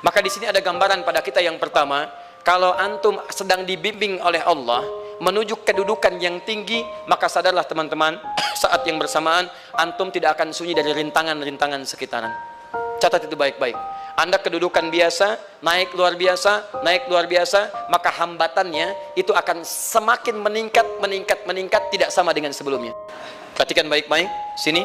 Maka di sini ada gambaran pada kita yang pertama, kalau antum sedang dibimbing oleh Allah menuju kedudukan yang tinggi, maka sadarlah teman-teman, saat yang bersamaan antum tidak akan sunyi dari rintangan-rintangan sekitaran. Catat itu baik-baik. Anda kedudukan biasa, naik luar biasa, maka hambatannya itu akan semakin meningkat, tidak sama dengan sebelumnya. Perhatikan baik-baik, sini.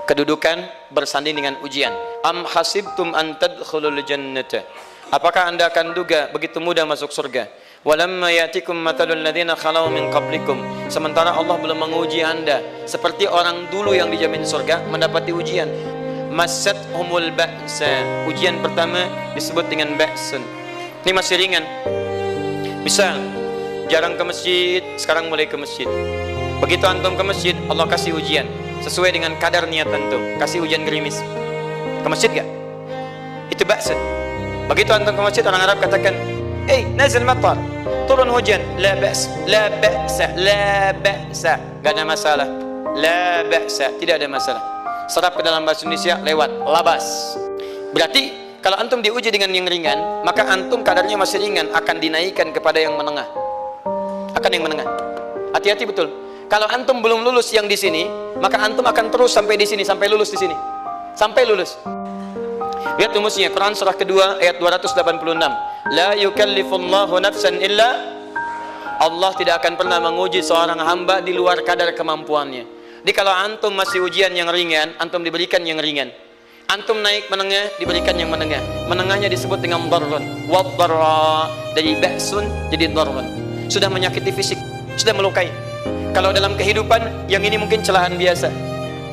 Kedudukan bersanding dengan ujian. Am hasibtum an tadkhulul jannata. Apakah Anda akan duga begitu mudah masuk surga? Walamma yatikum matalul ladzina khalau min qablikum. Sementara Allah belum menguji Anda seperti orang dulu yang dijamin surga mendapati ujian. Massathumul ba'sa. Ujian pertama disebut dengan ba'sun. Ini masih ringan. Misal jarang ke masjid, sekarang mulai ke masjid. Begitu antum ke masjid, Allah kasih ujian sesuai dengan kadar niat antum. Kasih hujan gerimis. Ke masjid gak? Itu ba'sun. Begitu antum ke masjid, orang Arab katakan, nazil matar, turun hujan. La ba's, la ba'sa, la ba'sa. Gak ada masalah. La ba'sa, tidak ada masalah. Serap ke dalam bahasa Indonesia lewat labas. Berarti kalau antum diuji dengan yang ringan, maka antum kadarnya masih ringan, akan dinaikkan kepada yang menengah. Akan yang menengah. Hati-hati betul. Kalau antum belum lulus yang di sini, maka antum akan terus sampai di sini, sampai lulus di sini. Sampai lulus. Lihat rumusnya, Quran surah kedua ayat 286. La yukallifullahu nafsan illa. Allah tidak akan pernah menguji seorang hamba di luar kadar kemampuannya. Jadi kalau antum masih ujian yang ringan, antum diberikan yang ringan. Antum naik menengah, diberikan yang menengah. Menengahnya disebut dengan darrun. Wad-darra, dari ba'sun jadi darrun. Sudah menyakiti fisik, sudah melukai. Kalau dalam kehidupan, yang ini mungkin celahan biasa.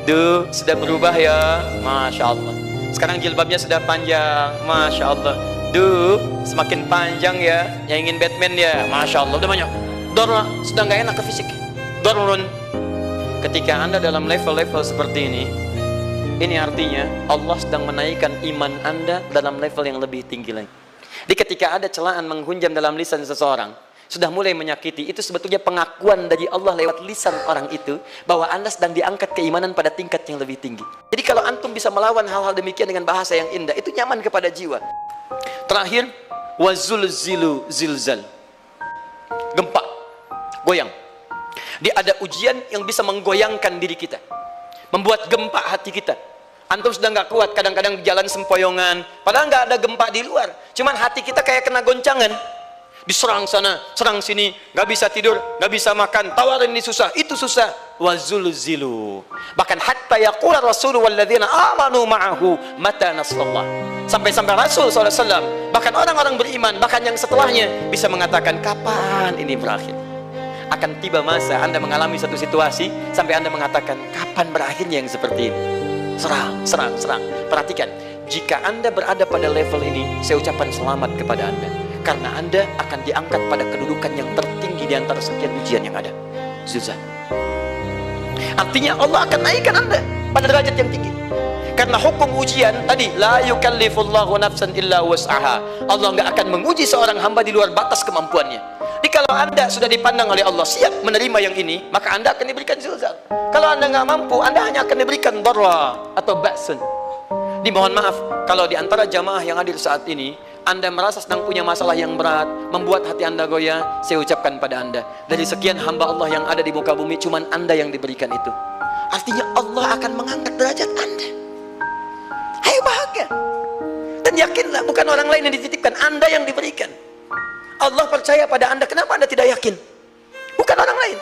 Duh, sudah berubah ya, Masya Allah. Sekarang jilbabnya sudah panjang, Masya Allah. Duh, semakin panjang ya, yang ingin Batman ya, Masya Allah. Udah banyak. Darra, sudah nggak enak ke fisik. Darrun. Ketika Anda dalam level-level seperti ini artinya Allah sedang menaikkan iman Anda dalam level yang lebih tinggi lagi. Jadi ketika ada celaan menghunjam dalam lisan seseorang, sudah mulai menyakiti, itu sebetulnya pengakuan dari Allah lewat lisan orang itu bahwa Anda sedang diangkat keimanan pada tingkat yang lebih tinggi. Jadi kalau antum bisa melawan hal-hal demikian dengan bahasa yang indah, itu nyaman kepada jiwa. Terakhir, wazulzilu zilzal. Gempa, goyang. Dia ada ujian yang bisa menggoyangkan diri kita, membuat gempa hati kita. Antum sudah nggak kuat, kadang-kadang di jalan sempoyongan, padahal nggak ada gempa di luar, cuman hati kita kayak kena goncangan. Diserang sana, serang sini, nggak bisa tidur, nggak bisa makan, tawarin ini susah, itu susah. Wazulzilu. Bahkan hatta yaqula Rasul walladzina amanu ma'ahu mata nasrullah. Sampai-sampai Rasul SAW, bahkan orang-orang beriman, bahkan yang setelahnya bisa mengatakan, kapan ini berakhir? Akan tiba masa Anda mengalami satu situasi sampai Anda mengatakan, kapan berakhirnya yang seperti ini? Serang. Perhatikan, jika Anda berada pada level ini, saya ucapkan selamat kepada Anda, karena Anda akan diangkat pada kedudukan yang tertinggi di antara sekian ujian yang ada. Zilzal. Artinya Allah akan naikkan Anda pada derajat yang tinggi. Karena hukum ujian tadi, la yukallifullahu nafsan illa wus'aha. Allah nggak akan menguji seorang hamba di luar batas kemampuannya. Jadi kalau Anda sudah dipandang oleh Allah siap menerima yang ini, maka Anda akan diberikan zilzal. Kalau Anda nggak mampu, Anda hanya akan diberikan darra atau ba'sun. Dimohon maaf kalau di antara jamaah yang hadir saat ini Anda merasa sedang punya masalah yang berat, membuat hati Anda goyah, saya ucapkan pada Anda, dari sekian hamba Allah yang ada di muka bumi, cuman Anda yang diberikan itu. Artinya Allah akan mengangkat derajat Anda. Ayo bahagia. Dan yakinlah, bukan orang lain yang dititipkan, Anda yang diberikan. Allah percaya pada Anda, kenapa Anda tidak yakin? Bukan orang lain.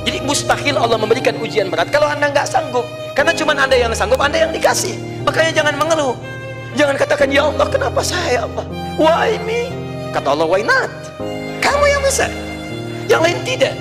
Jadi mustahil Allah memberikan ujian berat kalau Anda nggak sanggup. Karena cuma Anda yang sanggup, Anda yang dikasih. Makanya jangan mengeluh. Jangan katakan, ya Allah, kenapa saya, Allah? Why me? Kata Allah, why not? Kamu yang bisa. Yang lain tidak.